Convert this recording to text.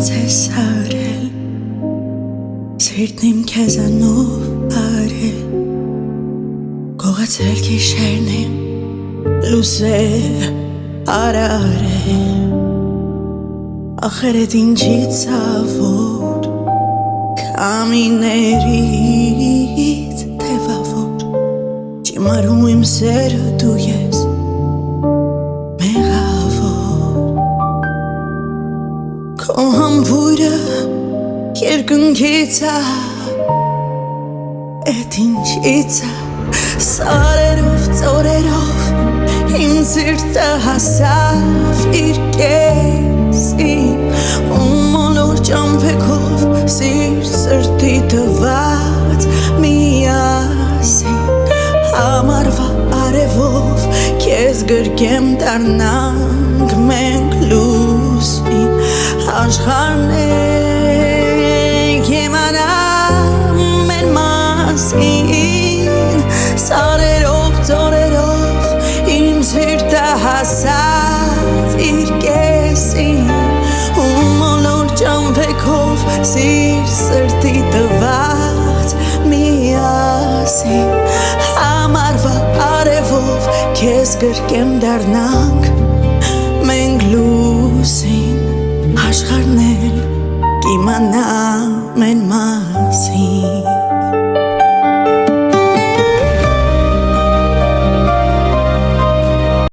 Չկարծես արել Սիրտն իմ քեզանով արել Գողացել գիշերն իմ լուսել արարել Ախեր էդ ինչի ցավոտ Կամիներից թևավոր Ճիմարում իմ սերը դու ես Քո համբույրը երկնքից է Էդ ինչից է Սարերով, ծորերով Իմ սիրտը հասավ իր կեսին Ու մոլոր ճամփեքով Սիրտ սրտի տված միասին Համարվա արևով Քեզ գրկեմ դառնանք մենք լուսին Աշխարհն է կիմանա մեր մասին Սարերով, ծորերով իմ սիրտը հասավ իր կեսին Ու մոլոր ճամփեքով սիրտ սրտի տված միասին Համարվա արևով քեզ գրկեմ դառնանք մենք լուսին Աշխարհն էլ կիմանա մեր մասին